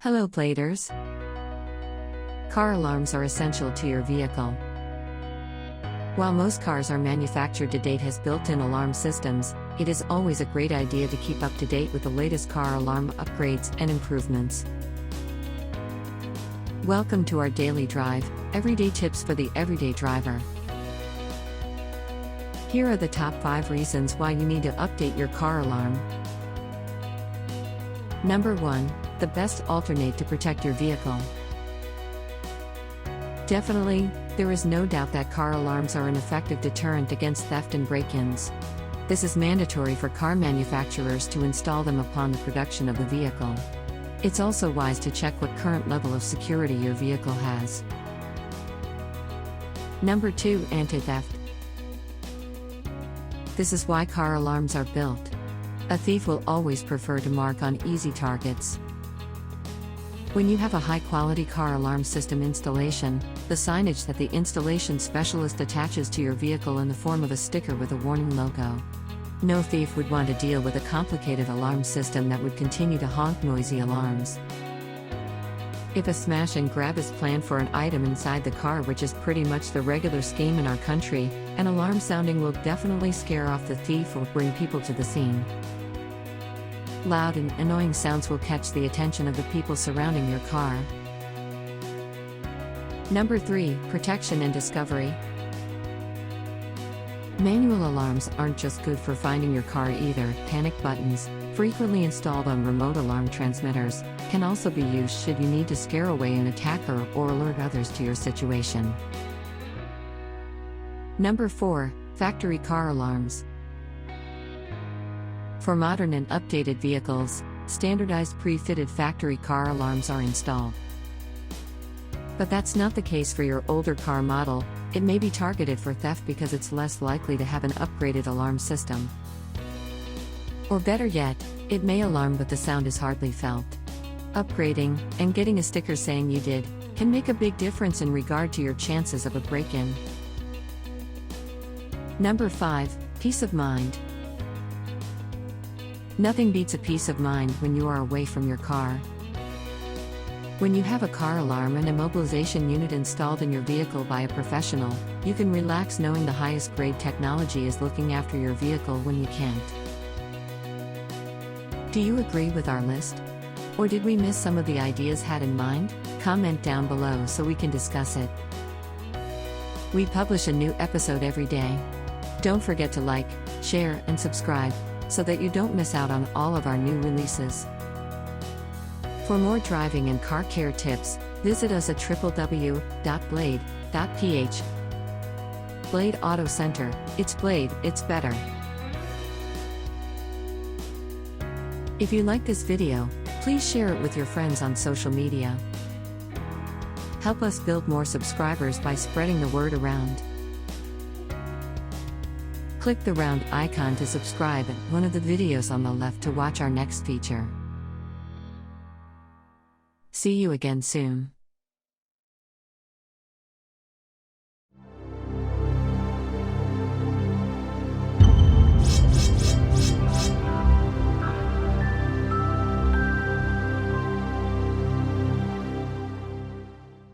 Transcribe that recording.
Hello Bladers! Car alarms are essential to your vehicle. While most cars are manufactured to date has built-in alarm systems, it is always a great idea to keep up to date with the latest car alarm upgrades and improvements. Welcome to our daily drive, everyday tips for the everyday driver. Here are the top 5 reasons why you need to update your car alarm. Number 1. The best alternate to protect your vehicle. Definitely, there is no doubt that car alarms are an effective deterrent against theft and break-ins. This is mandatory for car manufacturers to install them upon the production of the vehicle. It's also wise to check what current level of security your vehicle has. Number 2. Anti-theft. This is why car alarms are built. A thief will always prefer to mark on easy targets. When you have a high-quality car alarm system installation, the signage that the installation specialist attaches to your vehicle in the form of a sticker with a warning logo. No thief would want to deal with a complicated alarm system that would continue to honk noisy alarms. If a smash and grab is planned for an item inside the car, which is pretty much the regular scheme in our country, an alarm sounding will definitely scare off the thief or bring people to the scene. Loud and annoying sounds will catch the attention of the people surrounding your car. Number 3. Protection and discovery. Manual alarms aren't just good for finding your car either. Panic buttons, frequently installed on remote alarm transmitters, can also be used should you need to scare away an attacker or alert others to your situation. Number 4. Factory car alarms. For modern and updated vehicles, standardized pre-fitted factory car alarms are installed. But that's not the case for your older car model. It may be targeted for theft because it's less likely to have an upgraded alarm system. Or better yet, it may alarm but the sound is hardly felt. Upgrading, and getting a sticker saying you did, can make a big difference in regard to your chances of a break-in. Number 5. Peace of mind. Nothing beats a peace of mind when you are away from your car. When you have a car alarm and immobilization unit installed in your vehicle by a professional, you can relax knowing the highest grade technology is looking after your vehicle when you can't. Do you agree with our list? Or did we miss some of the ideas had in mind? Comment down below so we can discuss it. We publish a new episode every day. Don't forget to like, share, and subscribe, so that you don't miss out on all of our new releases. For more driving and car care tips, visit us at www.blade.ph. Blade Auto Center, it's Blade, it's better. If you like this video, please share it with your friends on social media. Help us build more subscribers by spreading the word around. Click the round icon to subscribe and one of the videos on the left to watch our next feature. See you again soon.